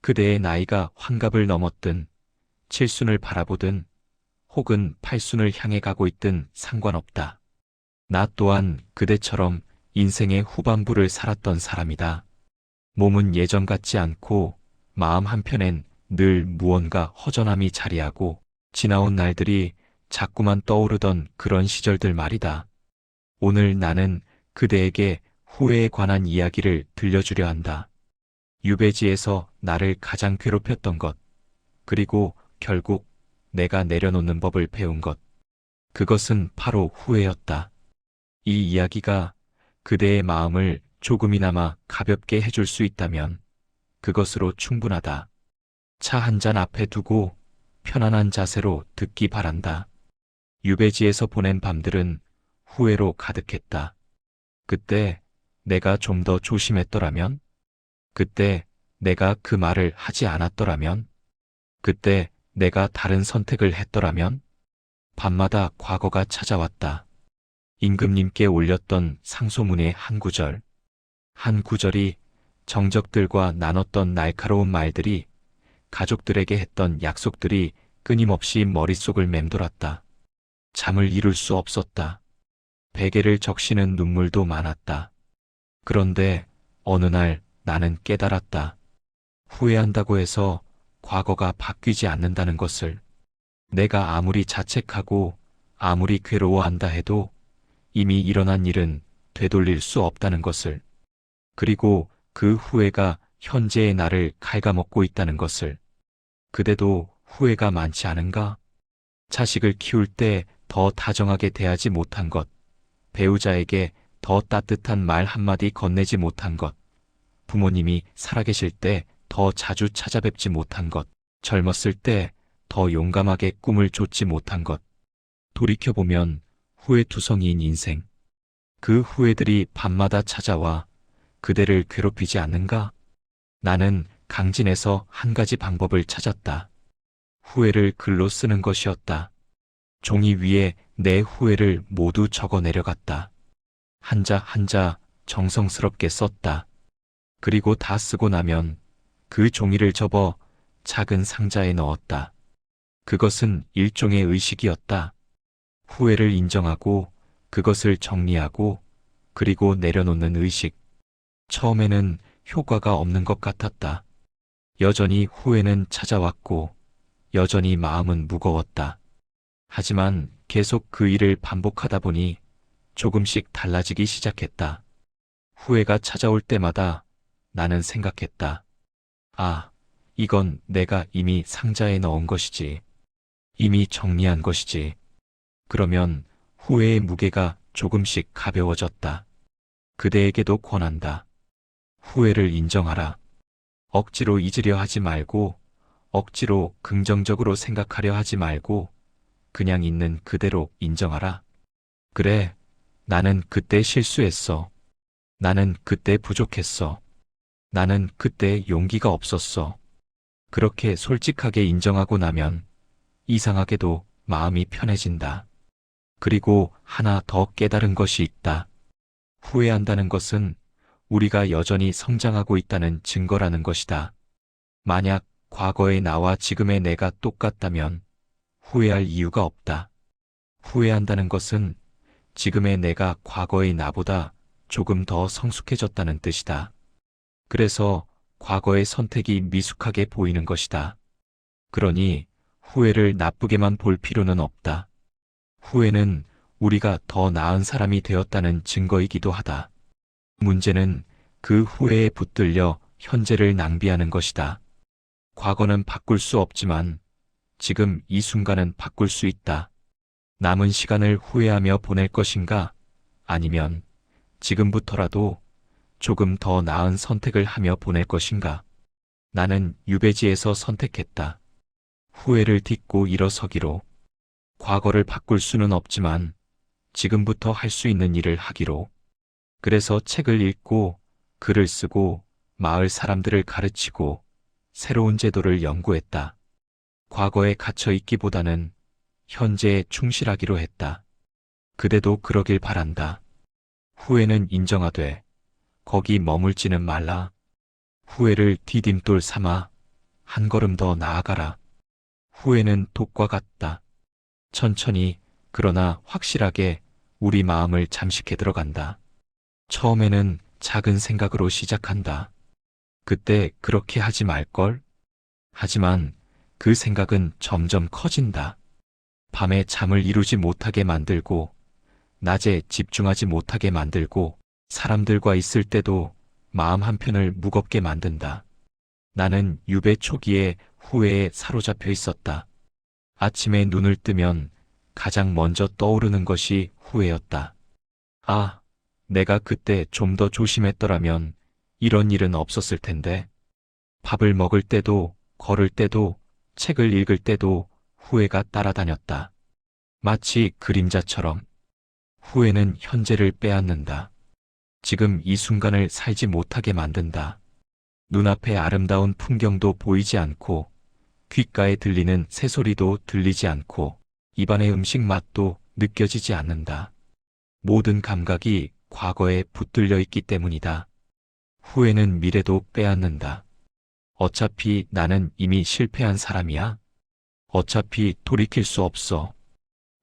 그대의 나이가 환갑을 넘었든 칠순을 바라보든 혹은 팔순을 향해 가고 있든 상관없다. 나 또한 그대처럼 인생의 후반부를 살았던 사람이다. 몸은 예전 같지 않고 마음 한편엔 늘 무언가 허전함이 자리하고 지나온 날들이 자꾸만 떠오르던 그런 시절들 말이다. 오늘 나는 그대에게 후회에 관한 이야기를 들려주려 한다. 유배지에서 나를 가장 괴롭혔던 것, 그리고 결국 내가 내려놓는 법을 배운 것. 그것은 바로 후회였다. 이 이야기가 그대의 마음을 조금이나마 가볍게 해줄 수 있다면 그것으로 충분하다. 차 한 잔 앞에 두고 편안한 자세로 듣기 바란다. 유배지에서 보낸 밤들은 후회로 가득했다. 그때 내가 좀 더 조심했더라면? 그때 내가 그 말을 하지 않았더라면? 그때 내가 다른 선택을 했더라면? 밤마다 과거가 찾아왔다. 임금님께 올렸던 상소문의 한 구절. 한 구절이 정적들과 나눴던 날카로운 말들이 가족들에게 했던 약속들이 끊임없이 머릿속을 맴돌았다. 잠을 이룰 수 없었다. 베개를 적시는 눈물도 많았다. 그런데 어느 날 나는 깨달았다. 후회한다고 해서 과거가 바뀌지 않는다는 것을. 내가 아무리 자책하고 아무리 괴로워한다 해도 이미 일어난 일은 되돌릴 수 없다는 것을. 그리고 그 후회가 현재의 나를 갉아먹고 있다는 것을. 그대도 후회가 많지 않은가? 자식을 키울 때 더 다정하게 대하지 못한 것, 배우자에게 더 따뜻한 말 한마디 건네지 못한 것, 부모님이 살아계실 때 더 자주 찾아뵙지 못한 것, 젊었을 때 더 용감하게 꿈을 좇지 못한 것. 돌이켜보면 후회투성이인 인생. 그 후회들이 밤마다 찾아와 그대를 괴롭히지 않는가? 나는 강진에서 한 가지 방법을 찾았다. 후회를 글로 쓰는 것이었다. 종이 위에 내 후회를 모두 적어 내려갔다. 한자 한자 정성스럽게 썼다. 그리고 다 쓰고 나면 그 종이를 접어 작은 상자에 넣었다. 그것은 일종의 의식이었다. 후회를 인정하고 그것을 정리하고 그리고 내려놓는 의식. 처음에는 효과가 없는 것 같았다. 여전히 후회는 찾아왔고 여전히 마음은 무거웠다. 하지만 계속 그 일을 반복하다 보니 조금씩 달라지기 시작했다. 후회가 찾아올 때마다 나는 생각했다. 아, 이건 내가 이미 상자에 넣은 것이지. 이미 정리한 것이지. 그러면 후회의 무게가 조금씩 가벼워졌다. 그대에게도 권한다. 후회를 인정하라. 억지로 잊으려 하지 말고, 억지로 긍정적으로 생각하려 하지 말고, 그냥 있는 그대로 인정하라. 그래, 나는 그때 실수했어. 나는 그때 부족했어. 나는 그때 용기가 없었어. 그렇게 솔직하게 인정하고 나면 이상하게도 마음이 편해진다. 그리고 하나 더 깨달은 것이 있다. 후회한다는 것은 우리가 여전히 성장하고 있다는 증거라는 것이다. 만약 과거의 나와 지금의 내가 똑같다면 후회할 이유가 없다. 후회한다는 것은 지금의 내가 과거의 나보다 조금 더 성숙해졌다는 뜻이다. 그래서 과거의 선택이 미숙하게 보이는 것이다. 그러니 후회를 나쁘게만 볼 필요는 없다. 후회는 우리가 더 나은 사람이 되었다는 증거이기도 하다. 문제는 그 후회에 붙들려 현재를 낭비하는 것이다. 과거는 바꿀 수 없지만 지금 이 순간은 바꿀 수 있다. 남은 시간을 후회하며 보낼 것인가? 아니면 지금부터라도 조금 더 나은 선택을 하며 보낼 것인가? 나는 유배지에서 선택했다. 후회를 딛고 일어서기로. 과거를 바꿀 수는 없지만 지금부터 할 수 있는 일을 하기로. 그래서 책을 읽고 글을 쓰고 마을 사람들을 가르치고 새로운 제도를 연구했다. 과거에 갇혀 있기보다는 현재에 충실하기로 했다. 그대도 그러길 바란다. 후회는 인정하되 거기 머물지는 말라. 후회를 디딤돌 삼아 한 걸음 더 나아가라. 후회는 독과 같다. 천천히, 그러나 확실하게 우리 마음을 잠식해 들어간다. 처음에는 작은 생각으로 시작한다. 그때 그렇게 하지 말걸? 하지만 그 생각은 점점 커진다. 밤에 잠을 이루지 못하게 만들고, 낮에 집중하지 못하게 만들고, 사람들과 있을 때도 마음 한편을 무겁게 만든다. 나는 유배 초기에 후회에 사로잡혀 있었다. 아침에 눈을 뜨면 가장 먼저 떠오르는 것이 후회였다. 아, 내가 그때 좀 더 조심했더라면 이런 일은 없었을 텐데. 밥을 먹을 때도, 걸을 때도, 책을 읽을 때도 후회가 따라다녔다. 마치 그림자처럼. 후회는 현재를 빼앗는다. 지금 이 순간을 살지 못하게 만든다. 눈앞에 아름다운 풍경도 보이지 않고, 귓가에 들리는 새소리도 들리지 않고, 입안의 음식 맛도 느껴지지 않는다. 모든 감각이 과거에 붙들려 있기 때문이다. 후회는 미래도 빼앗는다. 어차피 나는 이미 실패한 사람이야. 어차피 돌이킬 수 없어.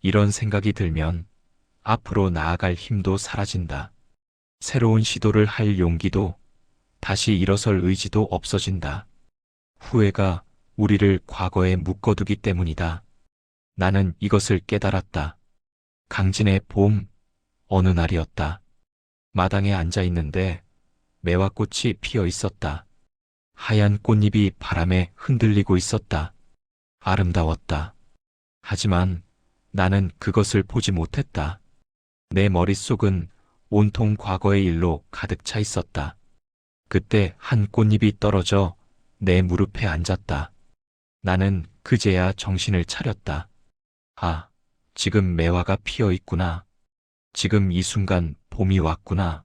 이런 생각이 들면 앞으로 나아갈 힘도 사라진다. 새로운 시도를 할 용기도, 다시 일어설 의지도 없어진다. 후회가 우리를 과거에 묶어두기 때문이다. 나는 이것을 깨달았다. 강진의 봄, 어느 날이었다. 마당에 앉아 있는데 매화꽃이 피어 있었다. 하얀 꽃잎이 바람에 흔들리고 있었다. 아름다웠다. 하지만 나는 그것을 보지 못했다. 내 머릿속은 온통 과거의 일로 가득 차 있었다. 그때 한 꽃잎이 떨어져 내 무릎에 앉았다. 나는 그제야 정신을 차렸다. 아, 지금 매화가 피어 있구나. 지금 이 순간 봄이 왔구나.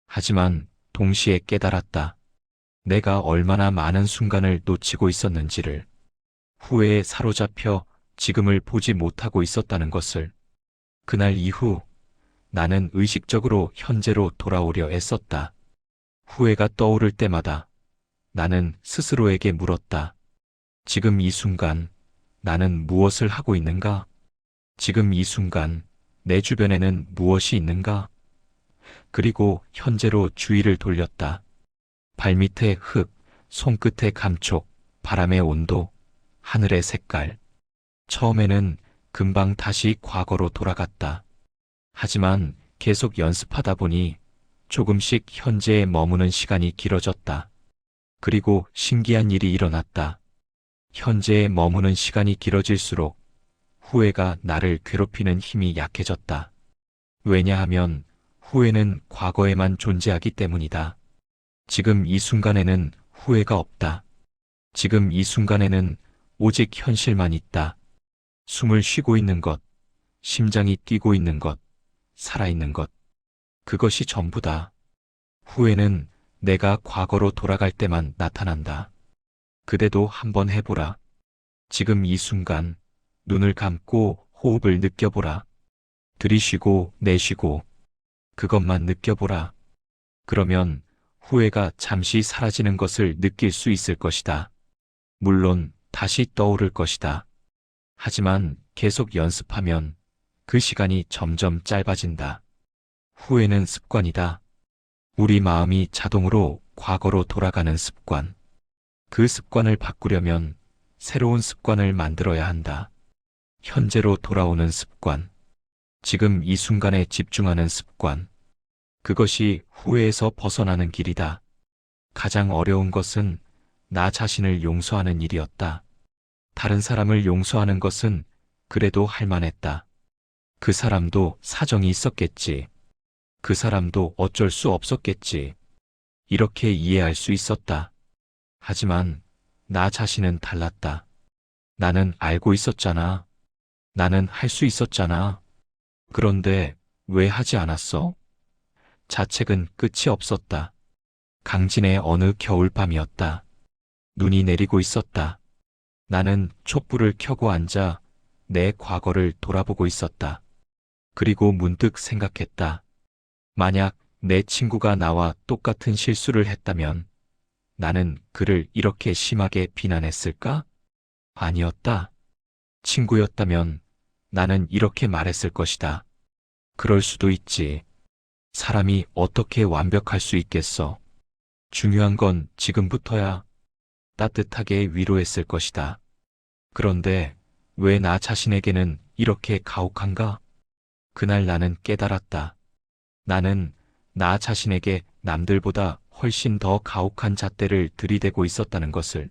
하지만 동시에 깨달았다. 내가 얼마나 많은 순간을 놓치고 있었는지를. 후회에 사로잡혀 지금을 보지 못하고 있었다는 것을. 그날 이후 나는 의식적으로 현재로 돌아오려 애썼다. 후회가 떠오를 때마다 나는 스스로에게 물었다. 지금 이 순간 나는 무엇을 하고 있는가? 지금 이 순간 내 주변에는 무엇이 있는가? 그리고 현재로 주의를 돌렸다. 발밑의 흙, 손끝의 감촉, 바람의 온도, 하늘의 색깔. 처음에는 금방 다시 과거로 돌아갔다. 하지만 계속 연습하다 보니 조금씩 현재에 머무는 시간이 길어졌다. 그리고 신기한 일이 일어났다. 현재에 머무는 시간이 길어질수록 후회가 나를 괴롭히는 힘이 약해졌다. 왜냐하면 후회는 과거에만 존재하기 때문이다. 지금 이 순간에는 후회가 없다. 지금 이 순간에는 오직 현실만 있다. 숨을 쉬고 있는 것, 심장이 뛰고 있는 것, 살아있는 것. 그것이 전부다. 후회는 내가 과거로 돌아갈 때만 나타난다. 그대도 한번 해보라. 지금 이 순간 눈을 감고 호흡을 느껴보라. 들이쉬고 내쉬고 그것만 느껴보라. 그러면 후회가 잠시 사라지는 것을 느낄 수 있을 것이다. 물론 다시 떠오를 것이다. 하지만 계속 연습하면 그 시간이 점점 짧아진다. 후회는 습관이다. 우리 마음이 자동으로 과거로 돌아가는 습관. 그 습관을 바꾸려면 새로운 습관을 만들어야 한다. 현재로 돌아오는 습관. 지금 이 순간에 집중하는 습관. 그것이 후회에서 벗어나는 길이다. 가장 어려운 것은 나 자신을 용서하는 일이었다. 다른 사람을 용서하는 것은 그래도 할 만했다. 그 사람도 사정이 있었겠지. 그 사람도 어쩔 수 없었겠지. 이렇게 이해할 수 있었다. 하지만 나 자신은 달랐다. 나는 알고 있었잖아. 나는 할 수 있었잖아. 그런데 왜 하지 않았어? 자책은 끝이 없었다. 강진의 어느 겨울밤이었다. 눈이 내리고 있었다. 나는 촛불을 켜고 앉아 내 과거를 돌아보고 있었다. 그리고 문득 생각했다. 만약 내 친구가 나와 똑같은 실수를 했다면 나는 그를 이렇게 심하게 비난했을까? 아니었다. 친구였다면 나는 이렇게 말했을 것이다. 그럴 수도 있지. 사람이 어떻게 완벽할 수 있겠어. 중요한 건 지금부터야. 따뜻하게 위로했을 것이다. 그런데 왜 나 자신에게는 이렇게 가혹한가? 그날 나는 깨달았다. 나는 나 자신에게 남들보다 훨씬 더 가혹한 잣대를 들이대고 있었다는 것을.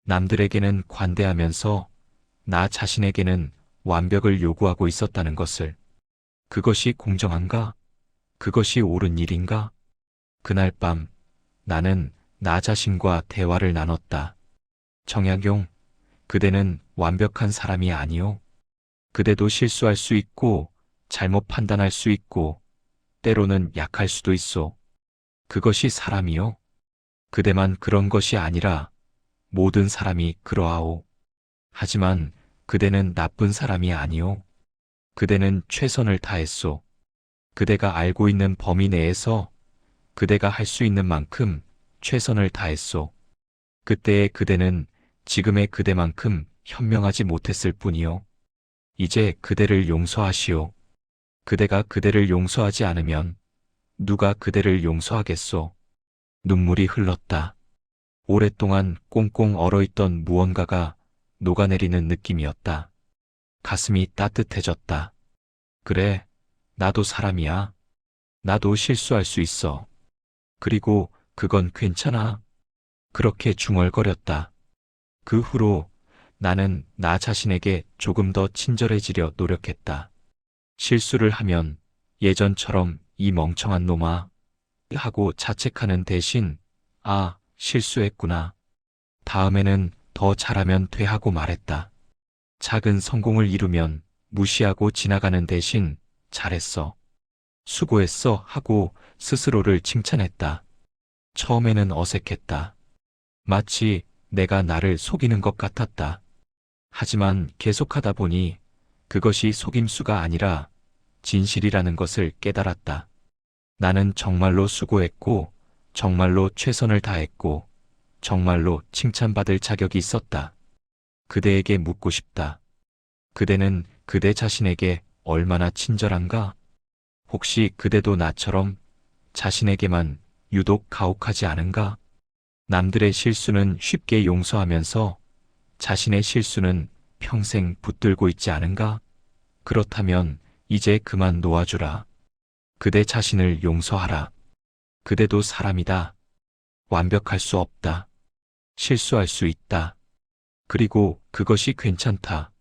남들에게는 관대하면서 나 자신에게는 완벽을 요구하고 있었다는 것을. 그것이 공정한가? 그것이 옳은 일인가? 그날 밤 나는 나 자신과 대화를 나눴다. 정약용, 그대는 완벽한 사람이 아니오. 그대도 실수할 수 있고 잘못 판단할 수 있고 때로는 약할 수도 있어. 그것이 사람이요. 그대만 그런 것이 아니라 모든 사람이 그러하오. 하지만 그대는 나쁜 사람이 아니오. 그대는 최선을 다했소. 그대가 알고 있는 범위 내에서 그대가 할 수 있는 만큼 최선을 다했소. 그때의 그대는 지금의 그대만큼 현명하지 못했을 뿐이요. 이제 그대를 용서하시오. 그대가 그대를 용서하지 않으면 누가 그대를 용서하겠소. 눈물이 흘렀다. 오랫동안 꽁꽁 얼어있던 무언가가 녹아내리는 느낌이었다. 가슴이 따뜻해졌다. 그래, 나도 사람이야. 나도 실수할 수 있어. 그리고 그건 괜찮아. 그렇게 중얼거렸다. 그 후로 나는 나 자신에게 조금 더 친절해지려 노력했다. 실수를 하면 예전처럼 이 멍청한 놈아 하고 자책하는 대신 아, 실수했구나. 다음에는 더 잘하면 돼 하고 말했다. 작은 성공을 이루면 무시하고 지나가는 대신 잘했어. 수고했어 하고 스스로를 칭찬했다. 처음에는 어색했다. 마치 내가 나를 속이는 것 같았다. 하지만 계속하다 보니 그것이 속임수가 아니라 진실이라는 것을 깨달았다. 나는 정말로 수고했고, 정말로 최선을 다했고, 정말로 칭찬받을 자격이 있었다. 그대에게 묻고 싶다. 그대는 그대 자신에게 얼마나 친절한가? 혹시 그대도 나처럼 자신에게만 유독 가혹하지 않은가? 남들의 실수는 쉽게 용서하면서 자신의 실수는 평생 붙들고 있지 않은가? 그렇다면 이제 그만 놓아주라. 그대 자신을 용서하라. 그대도 사람이다. 완벽할 수 없다. 실수할 수 있다. 그리고 그것이 괜찮다.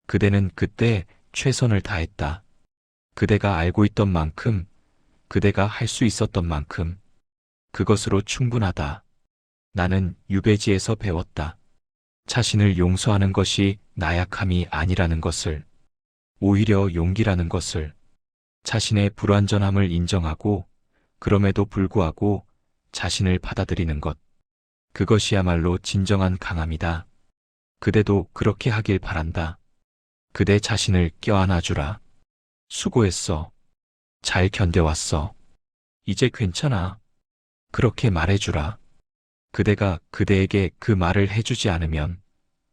그대는 그때 최선을 다했다. 그대가 알고 있던 만큼, 그대가 할 수 있었던 만큼, 그것으로 충분하다. 나는 유배지에서 배웠다. 자신을 용서하는 것이 나약함이 아니라는 것을, 오히려 용기라는 것을, 자신의 불완전함을 인정하고, 그럼에도 불구하고 자신을 받아들이는 것. 그것이야말로 진정한 강함이다. 그대도 그렇게 하길 바란다. 그대 자신을 껴안아주라. 수고했어. 잘 견뎌왔어. 이제 괜찮아. 그렇게 말해주라. 그대가 그대에게 그 말을 해주지 않으면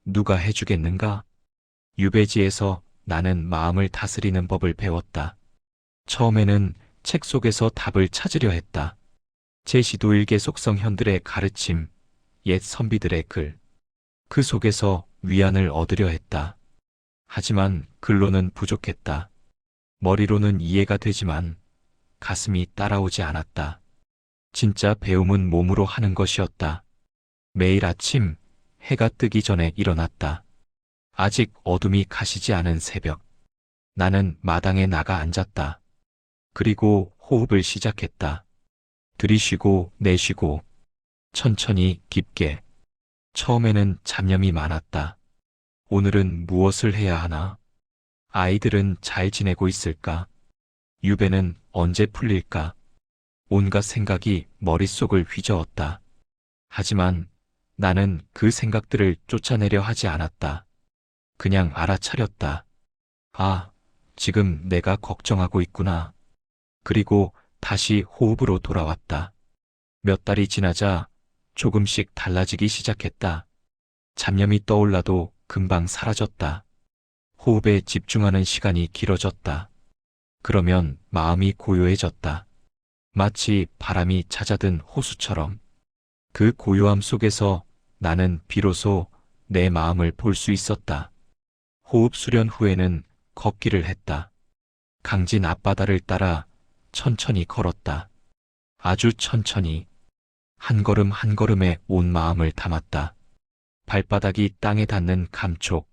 누가 해주겠는가? 유배지에서 나는 마음을 다스리는 법을 배웠다. 처음에는 책 속에서 답을 찾으려 했다. 제시도 일개 속성현들의 가르침, 옛 선비들의 글. 그 속에서 위안을 얻으려 했다. 하지만 글로는 부족했다. 머리로는 이해가 되지만 가슴이 따라오지 않았다. 진짜 배움은 몸으로 하는 것이었다. 매일 아침 해가 뜨기 전에 일어났다. 아직 어둠이 가시지 않은 새벽. 나는 마당에 나가 앉았다. 그리고 호흡을 시작했다. 들이쉬고 내쉬고 천천히 깊게. 처음에는 잡념이 많았다. 오늘은 무엇을 해야 하나? 아이들은 잘 지내고 있을까? 유배는 언제 풀릴까? 온갖 생각이 머릿속을 휘저었다. 하지만 나는 그 생각들을 쫓아내려 하지 않았다. 그냥 알아차렸다. 아, 지금 내가 걱정하고 있구나. 그리고 다시 호흡으로 돌아왔다. 몇 달이 지나자 조금씩 달라지기 시작했다. 잡념이 떠올라도 금방 사라졌다. 호흡에 집중하는 시간이 길어졌다. 그러면 마음이 고요해졌다. 마치 바람이 잦아든 호수처럼. 그 고요함 속에서 나는 비로소 내 마음을 볼 수 있었다. 호흡 수련 후에는 걷기를 했다. 강진 앞바다를 따라 천천히 걸었다. 아주 천천히. 한 걸음 한 걸음에 온 마음을 담았다. 발바닥이 땅에 닿는 감촉,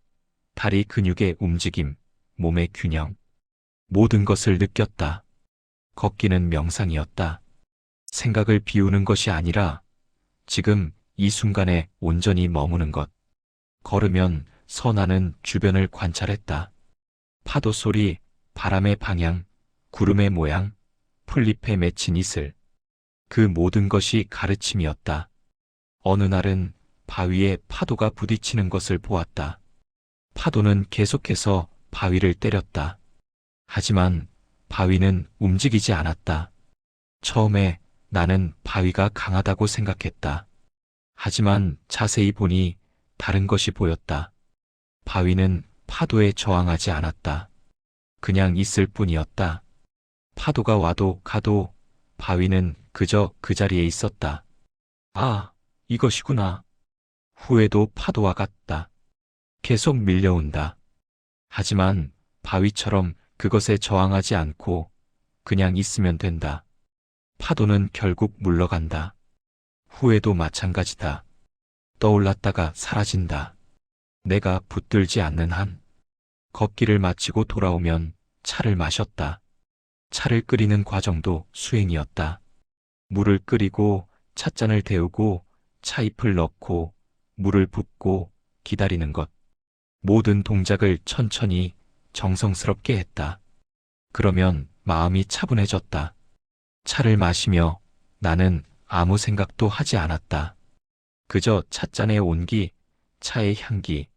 다리 근육의 움직임, 몸의 균형. 모든 것을 느꼈다. 걷기는 명상이었다. 생각을 비우는 것이 아니라 지금 이 순간에 온전히 머무는 것. 걸으면 나는 주변을 관찰했다. 파도 소리, 바람의 방향, 구름의 모양, 풀잎에 맺힌 이슬. 그 모든 것이 가르침이었다. 어느 날은 바위에 파도가 부딪히는 것을 보았다. 파도는 계속해서 바위를 때렸다. 하지만 바위는 움직이지 않았다. 처음에 나는 바위가 강하다고 생각했다. 하지만 자세히 보니 다른 것이 보였다. 바위는 파도에 저항하지 않았다. 그냥 있을 뿐이었다. 파도가 와도 가도 바위는 그저 그 자리에 있었다. 아, 이것이구나. 후회도 파도와 같다. 계속 밀려온다. 하지만 바위처럼 그것에 저항하지 않고 그냥 있으면 된다. 파도는 결국 물러간다. 후회도 마찬가지다. 떠올랐다가 사라진다. 내가 붙들지 않는 한. 걷기를 마치고 돌아오면 차를 마셨다. 차를 끓이는 과정도 수행이었다. 물을 끓이고 찻잔을 데우고 차잎을 넣고 물을 붓고 기다리는 것. 모든 동작을 천천히 정성스럽게 했다. 그러면 마음이 차분해졌다. 차를 마시며 나는 아무 생각도 하지 않았다. 그저 찻잔의 온기, 차의 향기,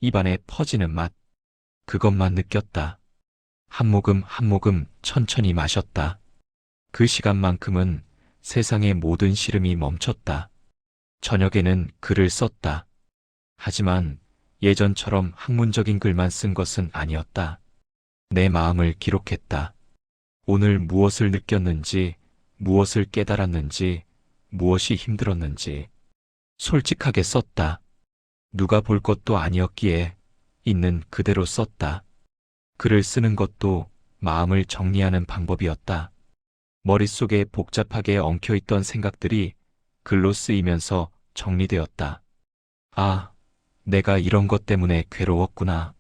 입안에 퍼지는 맛. 그것만 느꼈다. 한 모금 한 모금 천천히 마셨다. 그 시간만큼은 세상의 모든 시름이 멈췄다. 저녁에는 글을 썼다. 하지만 예전처럼 학문적인 글만 쓴 것은 아니었다. 내 마음을 기록했다. 오늘 무엇을 느꼈는지, 무엇을 깨달았는지, 무엇이 힘들었는지 솔직하게 썼다. 누가 볼 것도 아니었기에 있는 그대로 썼다. 글을 쓰는 것도 마음을 정리하는 방법이었다. 머릿속에 복잡하게 엉켜있던 생각들이 글로 쓰이면서 정리되었다. 아, 내가 이런 것 때문에 괴로웠구나.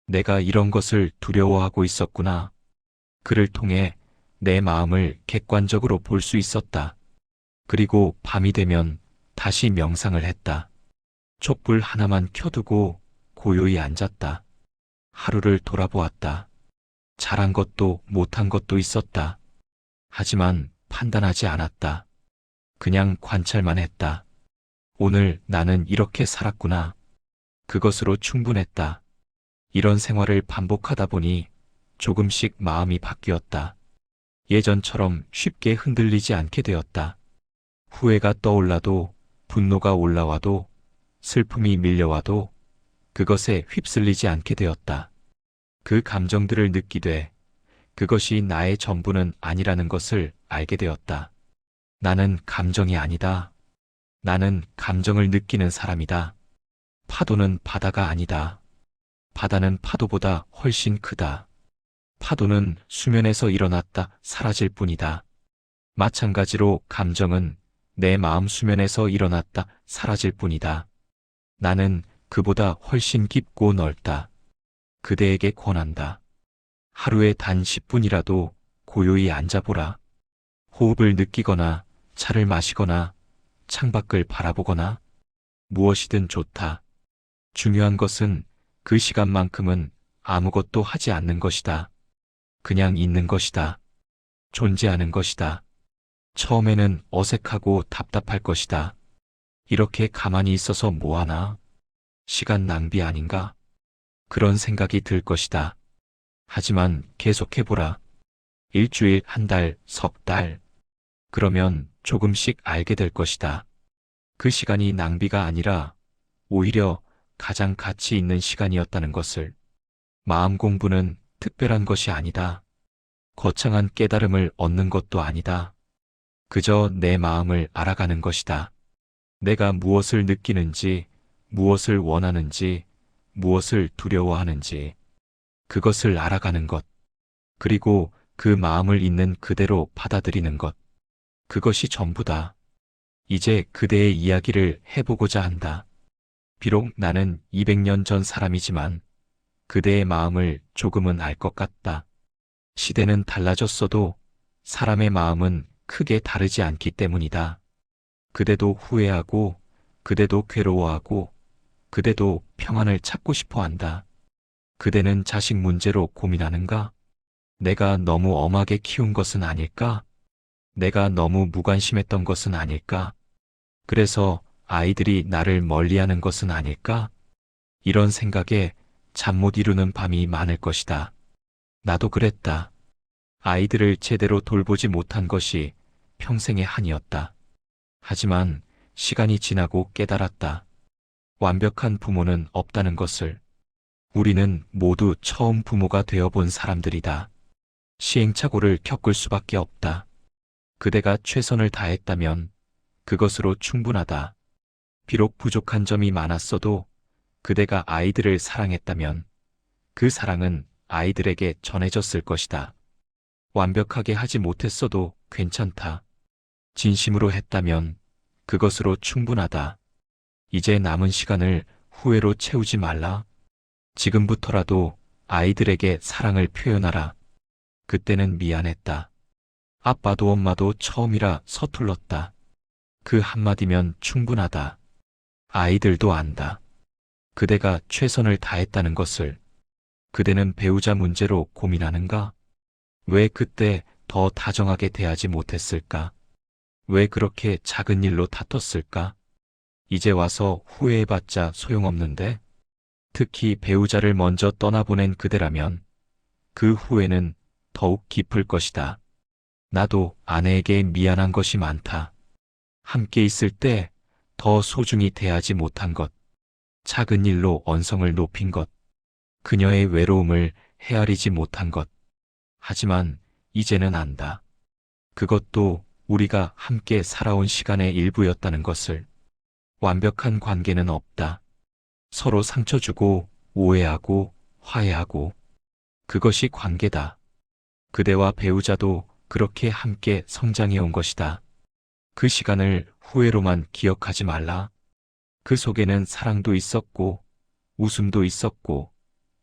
내가 이런 것을 두려워하고 있었구나. 글을 통해 내 마음을 객관적으로 볼 수 있었다. 그리고 밤이 되면 다시 명상을 했다. 촛불 하나만 켜두고 고요히 앉았다. 하루를 돌아보았다. 잘한 것도 못한 것도 있었다. 하지만 판단하지 않았다. 그냥 관찰만 했다. 오늘 나는 이렇게 살았구나. 그것으로 충분했다. 이런 생활을 반복하다 보니 조금씩 마음이 바뀌었다. 예전처럼 쉽게 흔들리지 않게 되었다. 후회가 떠올라도, 분노가 올라와도, 슬픔이 밀려와도 그것에 휩쓸리지 않게 되었다. 그 감정들을 느끼되 그것이 나의 전부는 아니라는 것을 알게 되었다. 나는 감정이 아니다. 나는 감정을 느끼는 사람이다. 파도는 바다가 아니다. 바다는 파도보다 훨씬 크다. 파도는 수면에서 일어났다 사라질 뿐이다. 마찬가지로 감정은 내 마음 수면에서 일어났다 사라질 뿐이다. 나는 그보다 훨씬 깊고 넓다. 그대에게 권한다. 하루에 단 10분이라도 고요히 앉아보라. 호흡을 느끼거나 차를 마시거나 창밖을 바라보거나 무엇이든 좋다. 중요한 것은 그 시간만큼은 아무것도 하지 않는 것이다. 그냥 있는 것이다. 존재하는 것이다. 처음에는 어색하고 답답할 것이다. 이렇게 가만히 있어서 뭐하나? 시간 낭비 아닌가? 그런 생각이 들 것이다. 하지만 계속해보라. 일주일, 한 달, 석 달. 그러면 조금씩 알게 될 것이다. 그 시간이 낭비가 아니라 오히려 가장 가치 있는 시간이었다는 것을. 마음 공부는 특별한 것이 아니다. 거창한 깨달음을 얻는 것도 아니다. 그저 내 마음을 알아가는 것이다. 내가 무엇을 느끼는지, 무엇을 원하는지, 무엇을 두려워하는지, 그것을 알아가는 것. 그리고 그 마음을 있는 그대로 받아들이는 것. 그것이 전부다. 이제 그대의 이야기를 해보고자 한다. 비록 나는 200년 전 사람이지만 그대의 마음을 조금은 알 것 같다. 시대는 달라졌어도 사람의 마음은 크게 다르지 않기 때문이다. 그대도 후회하고, 그대도 괴로워하고, 그대도 평안을 찾고 싶어 한다. 그대는 자식 문제로 고민하는가? 내가 너무 엄하게 키운 것은 아닐까? 내가 너무 무관심했던 것은 아닐까? 그래서 아이들이 나를 멀리하는 것은 아닐까? 이런 생각에 잠 못 이루는 밤이 많을 것이다. 나도 그랬다. 아이들을 제대로 돌보지 못한 것이 평생의 한이었다. 하지만 시간이 지나고 깨달았다. 완벽한 부모는 없다는 것을. 우리는 모두 처음 부모가 되어본 사람들이다. 시행착오를 겪을 수밖에 없다. 그대가 최선을 다했다면 그것으로 충분하다. 비록 부족한 점이 많았어도 그대가 아이들을 사랑했다면 그 사랑은 아이들에게 전해졌을 것이다. 완벽하게 하지 못했어도 괜찮다. 진심으로 했다면 그것으로 충분하다. 이제 남은 시간을 후회로 채우지 말라. 지금부터라도 아이들에게 사랑을 표현하라. 그때는 미안했다. 아빠도 엄마도 처음이라 서툴렀다. 그 한마디면 충분하다. 아이들도 안다. 그대가 최선을 다했다는 것을. 그대는 배우자 문제로 고민하는가? 왜 그때 더 다정하게 대하지 못했을까? 왜 그렇게 작은 일로 다퉜을까? 이제 와서 후회해봤자 소용없는데? 특히 배우자를 먼저 떠나보낸 그대라면 그 후회는 더욱 깊을 것이다. 나도 아내에게 미안한 것이 많다. 함께 있을 때 더 소중히 대하지 못한 것, 작은 일로 언성을 높인 것, 그녀의 외로움을 헤아리지 못한 것. 하지만 이제는 안다. 그것도 우리가 함께 살아온 시간의 일부였다는 것을. 완벽한 관계는 없다. 서로 상처 주고 오해하고 화해하고. 그것이 관계다. 그대와 배우자도 그렇게 함께 성장해 온 것이다. 그 시간을 후회로만 기억하지 말라. 그 속에는 사랑도 있었고, 웃음도 있었고,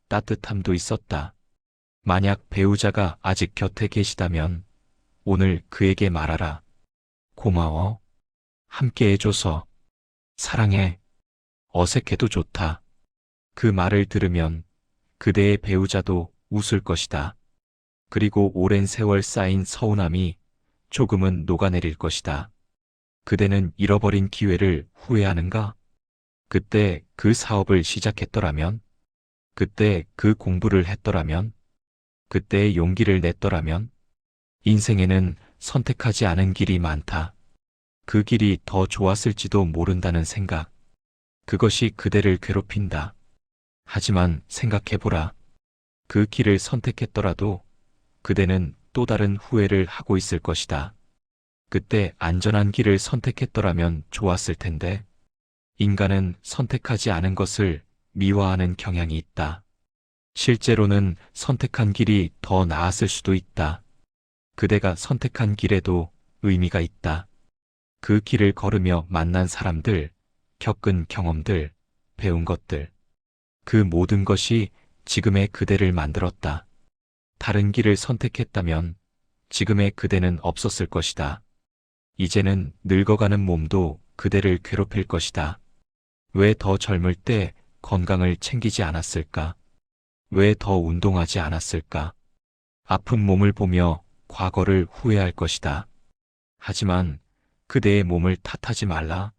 따뜻함도 있었다. 만약 배우자가 아직 곁에 계시다면 오늘 그에게 말하라. 고마워. 함께 해줘서. 사랑해. 어색해도 좋다. 그 말을 들으면 그대의 배우자도 웃을 것이다. 그리고 오랜 세월 쌓인 서운함이 조금은 녹아내릴 것이다. 그대는 잃어버린 기회를 후회하는가? 그때 그 사업을 시작했더라면? 그때 그 공부를 했더라면? 그때의 용기를 냈더라면? 인생에는 선택하지 않은 길이 많다. 그 길이 더 좋았을지도 모른다는 생각. 그것이 그대를 괴롭힌다. 하지만 생각해보라. 그 길을 선택했더라도 그대는 또 다른 후회를 하고 있을 것이다. 그때 안전한 길을 선택했더라면 좋았을 텐데. 인간은 선택하지 않은 것을 미워하는 경향이 있다. 실제로는 선택한 길이 더 나았을 수도 있다. 그대가 선택한 길에도 의미가 있다. 그 길을 걸으며 만난 사람들, 겪은 경험들, 배운 것들. 그 모든 것이 지금의 그대를 만들었다. 다른 길을 선택했다면 지금의 그대는 없었을 것이다. 이제는 늙어가는 몸도 그대를 괴롭힐 것이다. 왜 더 젊을 때 건강을 챙기지 않았을까? 왜 더 운동하지 않았을까? 아픈 몸을 보며 과거를 후회할 것이다. 하지만 그대의 몸을 탓하지 말라.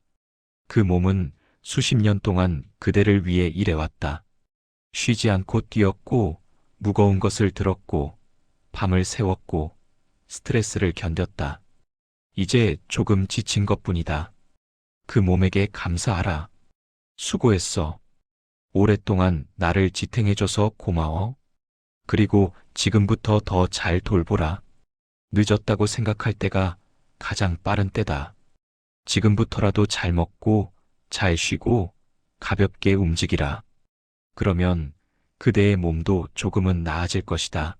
그 몸은 수십 년 동안 그대를 위해 일해왔다. 쉬지 않고 뛰었고, 무거운 것을 들었고, 밤을 새웠고, 스트레스를 견뎠다. 이제 조금 지친 것뿐이다. 그 몸에게 감사하라. 수고했어. 오랫동안 나를 지탱해줘서 고마워. 그리고 지금부터 더 잘 돌보라. 늦었다고 생각할 때가 가장 빠른 때다. 지금부터라도 잘 먹고, 잘 쉬고, 가볍게 움직이라. 그러면 그대의 몸도 조금은 나아질 것이다.